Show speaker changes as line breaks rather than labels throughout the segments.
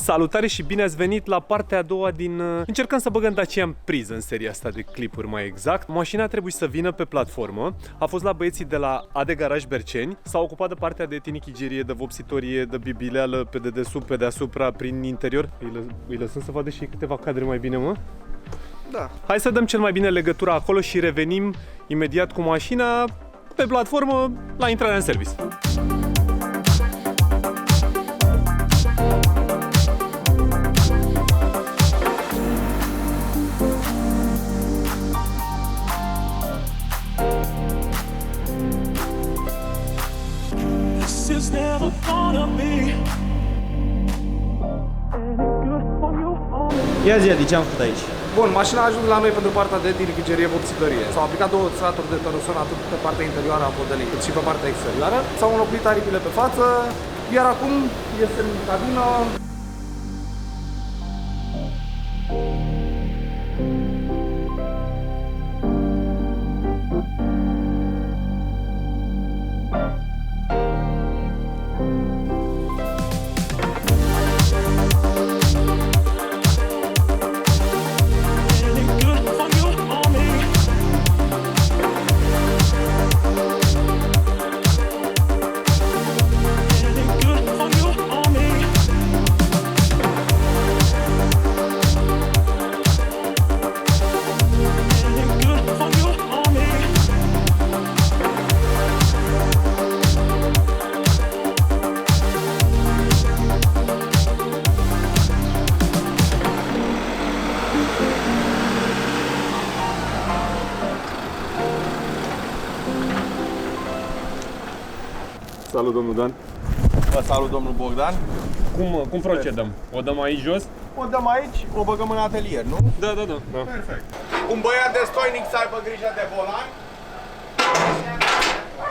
Salutare și bine ați venit la partea a doua din... Încercăm să băgăm Dacia în priză în seria asta de clipuri mai exact. Mașina trebuie să vină pe platformă. A fost la băieții de la AD Garaj Berceni. S-a ocupat de partea de tinichigerie, de vopsitorie, de bibileală pe dedesubt, pe deasupra, prin interior. Îi lăsăm să vadă și câteva cadre mai bine, mă?
Da.
Hai să dăm cel mai bine legătura acolo și revenim imediat cu mașina pe platformă la intrarea în service.
Ia zi, de ce am făcut aici?
Bun, mașina a ajuns la noi pentru partea de tinichigerie vopsitorie. S-au aplicat 2 straturi de toroson atât pe partea interioară a podelei cât și pe partea exterioară. S-au înlocuit aripile pe față, iar acum este în cabină.
Salut, domnul Dan.
Vă salut, domnul Bogdan.
Cum procedăm? O dăm aici jos?
O dăm aici, o băgăm în atelier, nu?
Da.
Perfect. Un băiat destoinic să aibă grijă de volan.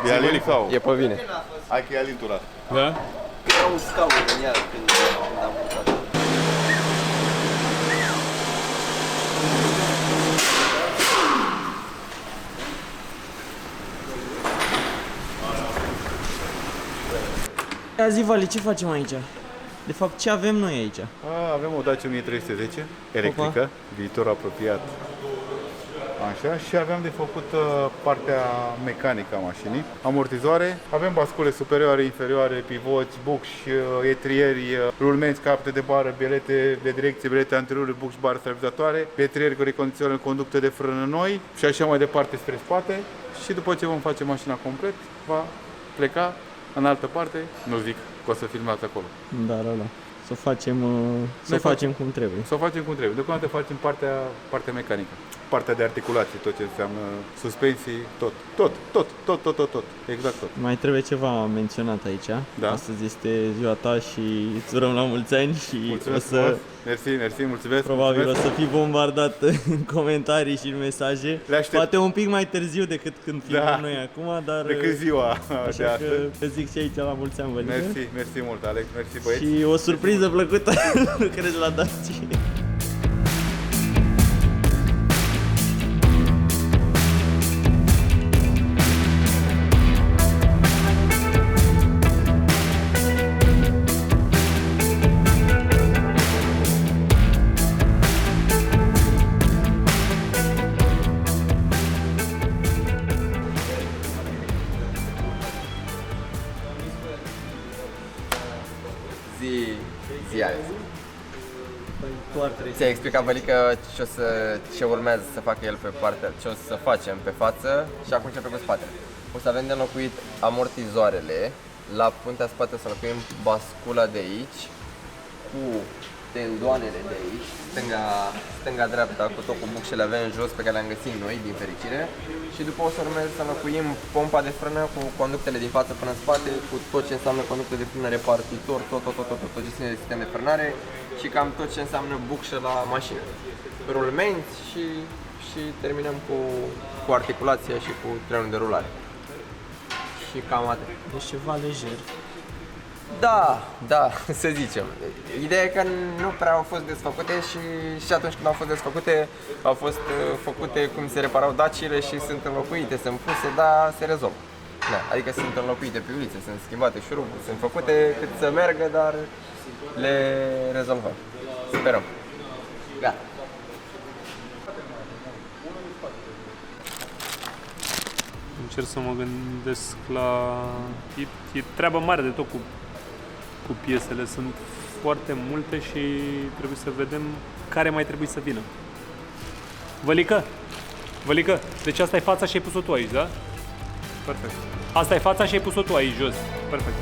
E Alin sau?
E pe vine.
Hai că e Alin turat.
Da?
Era un scaun în ea când am mutat. Ia zi, Vali, ce facem aici? De fapt, ce avem noi aici?
Avem o Dacia 1310 electrică, viitor apropiat. Așa, și aveam de făcut partea mecanică a mașinii. Amortizoare, avem bascule superioare, inferioare, pivoți, bucși, etrieri, rulmenți, capte de bară, bilete de direcție, bilete anterioare, bucși, bară stabilizatoare, etrieri cu recondiționare, conducte de frână noi și așa mai departe spre spate. Și după ce vom face mașina complet, va pleca în altă parte, nu zic că o să filmați acolo.
Da. Să facem cum trebuie.
Să o facem cum trebuie. Deocamdată facem partea mecanică. Partea de articulație, tot ce înseamnă suspensii, tot. Exact tot.
Mai trebuie ceva menționat aici.
Da.
Astăzi este ziua ta și îți urăm la mulți ani și
Mulțumesc
o să...
frumos. Mersi, mulțumesc.
Probabil
mulțumesc.
o să fii bombardat în comentarii și în mesaje.
Le aștept.
Poate un pic mai târziu decât când filmăm noi acum, dar...
Decât ziua de
Așa că
astăzi.
îți zic și aici la mulți ani, Vălică.
Mersi mult, Alex. Mersi, băieți.
Și o surpriză plăcută, lucrezi la Dacia.
Zi Alex. Ți-a explicat Vălică ce urmează să facă el pe partea, ce o să facem pe față și acum începe cu spatele. O să avem de înlocuit amortizoarele, la puntea spate să înlocuim bascula de aici cu tendoanele de aici, stânga-dreapta, cu tot cu bucșele avem jos pe care le-am găsit noi, din fericire. Și după o să urmeze să înlocuim pompa de frână cu conductele din față până în spate, cu tot ce înseamnă conducte de frână, repartitor, tot ce ține de sistem de frânare și cam tot ce înseamnă bucșă la mașină. Rulmenți și terminăm cu articulația și cu trenul de rulare. Și cam atât.
Deci ceva lejer.
Da, să zicem. Ideea e că nu prea au fost desfăcute și atunci când au fost desfăcute, au fost făcute cum se reparau dacile și sunt înlocuite, sunt puse, dar se rezolvă. Da, adică sunt înlocuite pe ulițe, sunt schimbate șuruburi, sunt făcute cât să meargă, dar le rezolvăm. Sperăm. Gata.
Încerc să mă gândesc la... E treaba mare de tot cu piesele. Sunt foarte multe și trebuie să vedem care mai trebuie să vină. Vălică! Vălică! Deci asta e fața și ai pus-o tu aici, da? Perfect. Asta e fața și ai pus-o tu aici, jos. Perfect.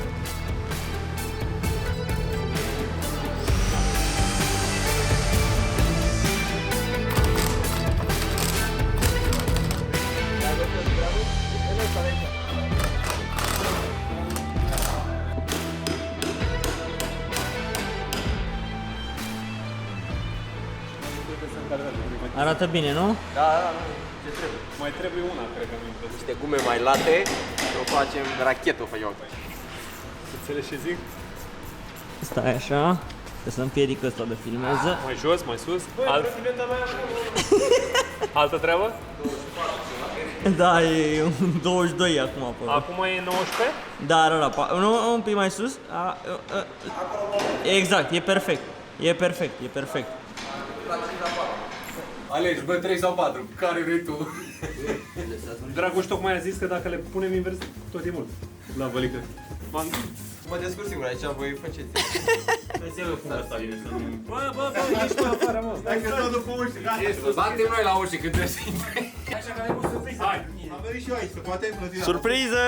Arată bine, nu?
Da, ce trebuie?
Mai trebuie una, cred că mi-e plăcut.
Niște gume mai late și o facem rachetă, făiau.
Înțelegi ce zic?
Stai așa, că să împiedic ăsta de filmează.
Mai jos, mai sus. Altă treabă?
Da, e un 22 acum pe
Acum e 19?
Da, nu, un pic mai sus. Exact, e perfect. E perfect.
Alegi, bă, 3 sau 4, care vrei tu?
Dragoș tocmai a zis că dacă le punem invers, tot e mult. La Vălică.
Mă descurc singur, aici voi faceți.
Bă, ești pe afară, mă.
Dacă stau după uși, gata.
Batem noi la uși când trebuie să intri.
Hai.
Am venit și eu aici, să poate plătirea.
Surpriză!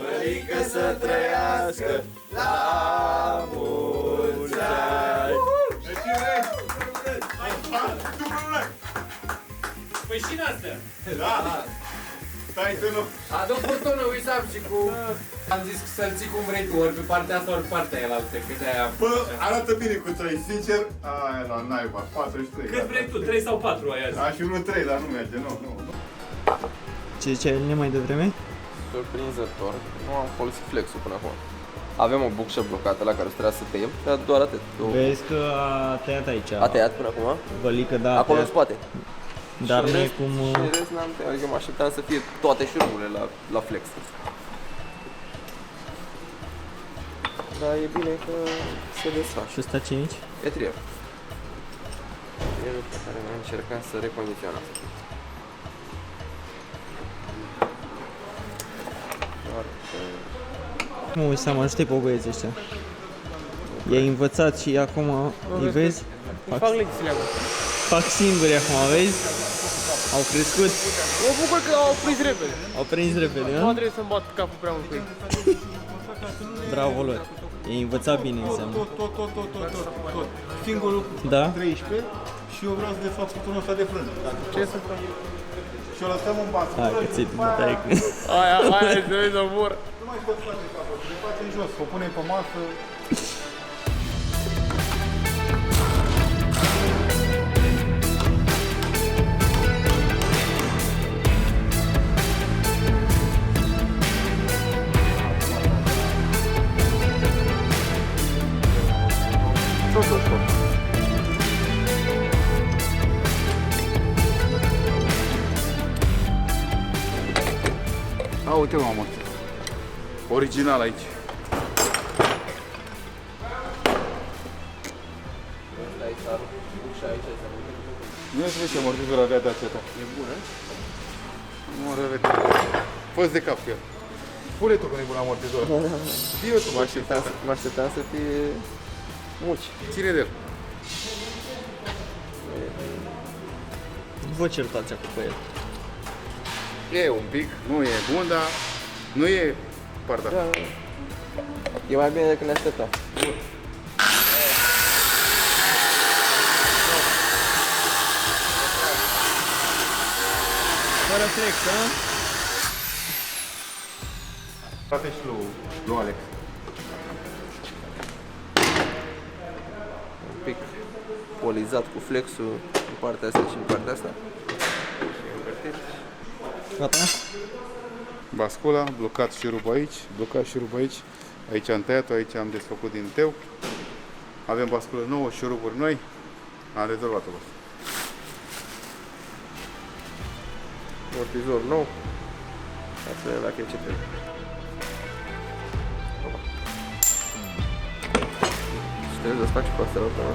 Vălică să trăiască la mulți ani.
Păi și astea.
Da. Stai să nu.
Adu furtună, uisam și cu... Am zis să-l ții cum vrei tu, ori pe partea asta, ori pe partea elaltă, că de-aia...
Bă, arată bine cu 3, sincer. Aia la naiba, 43.
Cât vrei tu, 3 sau 4 ai azi?
Aș fi vrut 3, dar nu merge, nu.
Ce ziceai mai devreme?
Surprinzător, nu am folosit flexul până acum. Avem o bucșă blocată la care trebuia să tăiem, dar doar atât.
Vezi că a tăiat aici.
A tăiat până acum?
Vălică, da,
Acolo în spate.
Dar
Și
nu e
rest-
cum...
Și în rest n-am tăiat, adică mă așteptam să fie toate șuruburile la flex. Dar e bine că se desfac.
Și ăsta ce aici?
Etrier. Etrierul pe care noi încercăm să recondiționăm.
Mă uit seama, ajută-i pe băieții ăștia. I-ai învățat și acum îi vezi?
Fac lecțiile acum.
Fac singuri acum, vezi? Au crescut,
Mă bucur că au prins repede.
au prins repede,
Nu
nu?
trebuie să-mi bat capul prea mult cu ei.
Bravo lor. I-ai învățat bine, înseamnă.
Tot. Singurul
Da?
13 și eu vreau să de fac furtunul ăsta de frână.
Ce să fac?
Și o lăsăm în basă.
Hai că ți-ai dai cu...
Aia, să vezi o mor.
Nu mai scoți toate capul, le facem jos, o punem pe masă. A, uite mamă, original aici. Nu știu ce amortizor avea de aceea. E bună? Nu are fost de cap cu el. Spune tu că nu e bun amortizor. Zi-o tu,
Mă așteptam să fie muci.
ține de el.
Vă certați acum pe el.
E un pic, nu e bun, dar nu e parda.
Da. E mai bine decât ne așteptam.
Fără flex, da?
Frate și lui Alex.
Un pic polizat cu flexul în partea asta și în partea asta. Și învârtit.
Gata?
Bascula, blocat șurubul aici, blocat șurubul aici. Aici am tăiat-o, aici am desfăcut din teu. Avem basculă nouă, șuruburi noi. Am rezolvat-o.
amortizor nou. Hai să vedem dacă e ce trebuie. Și trebuie să faci cu asta rotă, nu?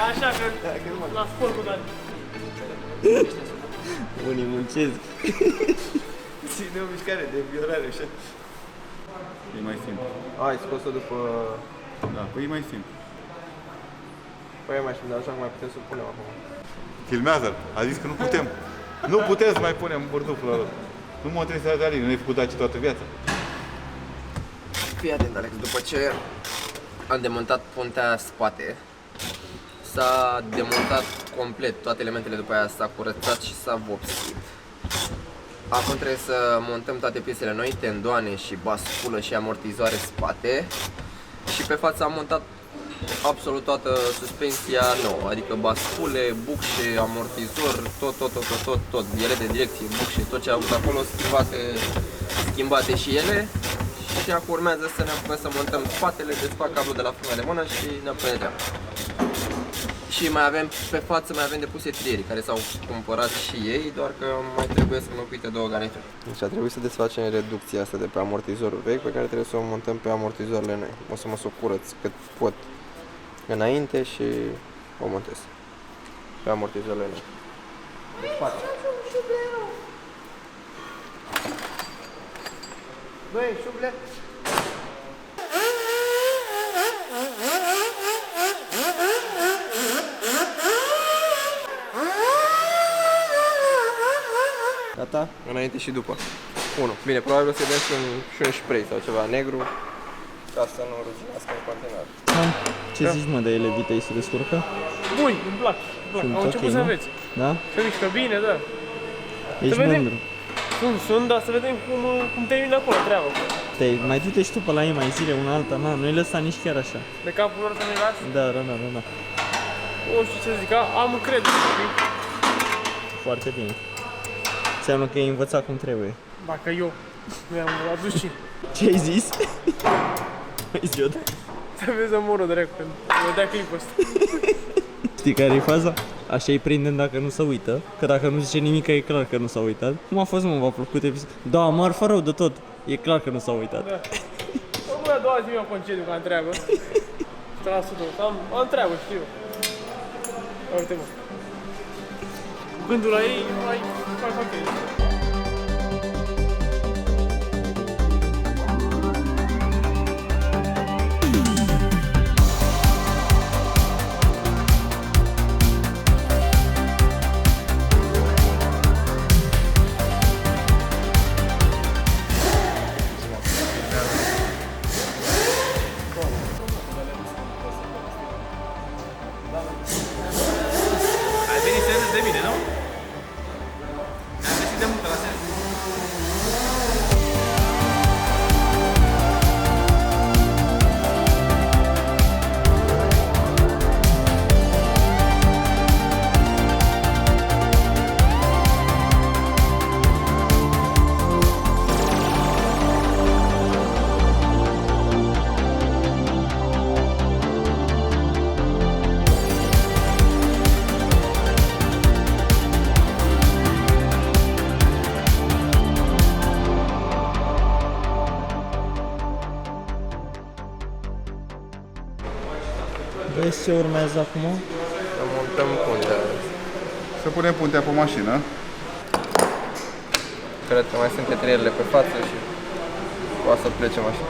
Așa că la sport cu Dani.
Unii muncesc.
Ține o mișcare de viorare așa.
E mai simplu.
Ai scos-o după...
Da, păi e mai simplu.
Păi mai și așa mai putem să o punem acum.
Filmează-l. A zis că nu putem. Nu putem să mai punem burduful ăla. Nu mă interesează Alin, nu ai făcut Daci toată viața.
Fii atent, Alex, după ce am demontat puntea spate, s-a demontat complet toate elementele, după aia s-a curățat și s-a vopsit. Acum trebuie să montăm toate piesele noi, tendoane și basculă și amortizoare spate. Și pe față am montat absolut toată suspensia nouă, adică bascule, bucșe, amortizor, tot, ele de direcție, bucșe, tot ce au avut acolo, schimbate și ele. Și acum urmează să ne apucăm să montăm spatele, desfac cablul de la frână de mână și ne apucăm de treabă. Și mai avem pe față, mai avem depuse trierii care s-au cumpărat și ei, doar că mai trebuie să înlocuite două garnituri. Deci a trebuit să desfacem reducția asta de pe amortizorul vechi, pe care trebuie să o montăm pe amortizoarele noi. O să mă curăț cât pot înainte și o montez pe amortizoarele noi. De spate. Băi, șuble!
Gata?
Înainte și după. 1. Bine, probabil o să dăm și un spray sau ceva negru ca să nu ruginească în continuare.
Ce zici, mă, de ele vitei, se descurcă?
Bun, îmi plac.
Sunt
Au început
ok,
să
nu?
înveți.
Da?
Se mișcă bine, da.
Ești
vedem.
mândru.
Sunt, dar să vedem cum termină acolo treaba.
Mai du-te și tu pe la ei mai zile, una alta, na, nu-i lăsa nici chiar așa.
De capul lor să ne las?
Da.
Nu știu ce zic, am încredere.
Foarte bine. Înseamnă că ai învățat cum trebuie.
Dacă eu nu i-am adus cine.
Ce ai zis? Idiot.
Să vezi omorul de recu, când vedea clipul ăsta.
Știi care e faza? Așa îi prindem dacă nu se uită, că dacă nu zice nimic e clar că nu s-a uitat. Cum a fost, mă, v-a plăcut episodul? Da, marfă rău de tot. E clar că nu s-a uitat.
Da. Acum a doua zi mi-am concediu ca întreabă. 100%. Am treabă, știu. Uite, mă. Cu gândul la ei, mai fac ok.
Ai venit să râzi de mine, nu? Am găsit de muncă la seară.
Vezi ce urmează acum?
Să montăm puntea.
Să punem puntea pe mașină.
Cred că mai sunt trierile pe față și poate să plece mașina.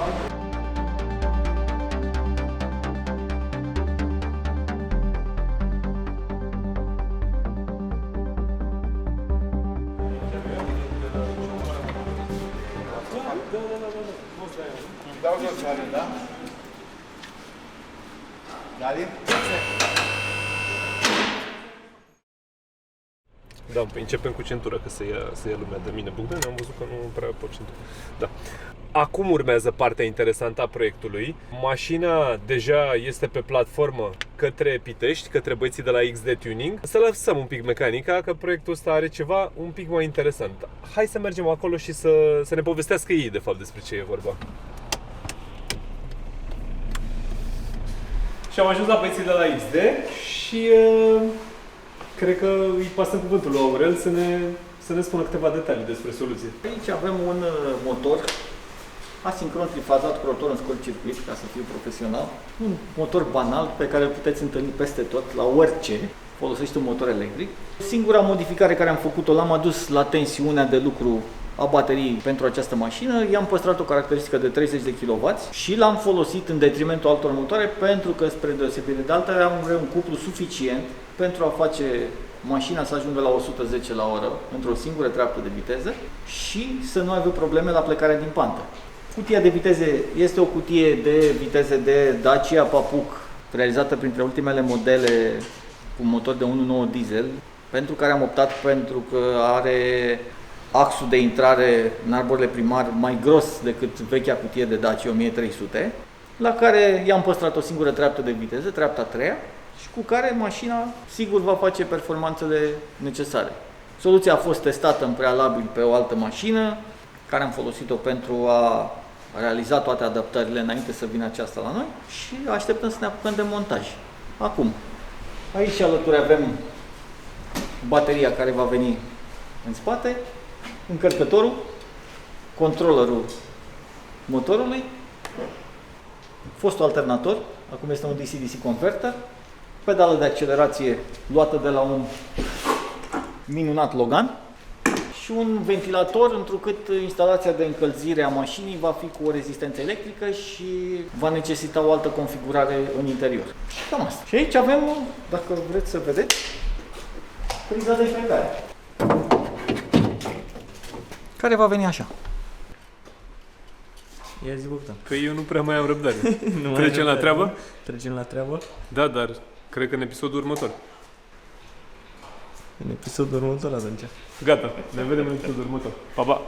Da, păi începem cu centura, că să ia lumea de mine. Bogdan, am văzut că nu prea pot centura. Da. Acum urmează partea interesantă a proiectului. Mașina deja este pe platformă către Pitești, către băieții de la XD Tuning. Să lăsăm un pic mecanica, că proiectul ăsta are ceva un pic mai interesant. Hai să mergem acolo și să ne povestească ei, de fapt, despre ce e vorba. Și am ajuns la băieții de la XD și cred că îi pasăm cuvântul lui Aurel să ne spună câteva detalii despre soluție.
Aici avem un motor asincron trifazat cu rotor în scurt circuit, ca să fiu profesional. Un motor banal pe care îl puteți întâlni peste tot, la orice. Folosește un motor electric. Singura modificare care am făcut-o, l-am adus la tensiunea de lucru a bateriei pentru această mașină. I-am păstrat o caracteristică de 30 de kW și l-am folosit în detrimentul altor motoare pentru că, spre deosebire de altele, am un cuplu suficient pentru a face mașina să ajungă la 110 la oră într-o singură treaptă de viteză și să nu aibă probleme la plecarea din pantă. Cutia de viteze este o cutie de viteze de Dacia Papuc, realizată printre ultimele modele cu motor de 1.9 diesel, pentru care am optat pentru că are axul de intrare în arborile primar mai gros decât vechea cutie de Dacia 1300, la care i-am păstrat o singură treaptă de viteză, treapta a treia, și cu care mașina sigur va face performanțele necesare. Soluția a fost testată în prealabil pe o altă mașină, care am folosit-o pentru a realiza toate adaptările înainte să vină aceasta la noi și așteptăm să ne apucăm de montaj. Acum, aici alături avem bateria care va veni în spate, încărcătorul, controllerul motorului, fostul alternator, acum este un DC-DC converter, pedală de accelerație luată de la un minunat Logan și un ventilator, întrucât instalația de încălzire a mașinii va fi cu o rezistență electrică și va necesita o altă configurare în interior. Cam asta. Și aici avem, dacă vreți să vedeți, priza de încărcare, care va veni așa.
Ia zi, Bogdan.
Păi eu nu prea mai am răbdare.
Nu
Trecem la treabă?
Trecem la treabă?
Da, dar cred că în episodul următor.
În episodul următor atunci.
Gata, ne vedem în episodul următor. Pa, pa!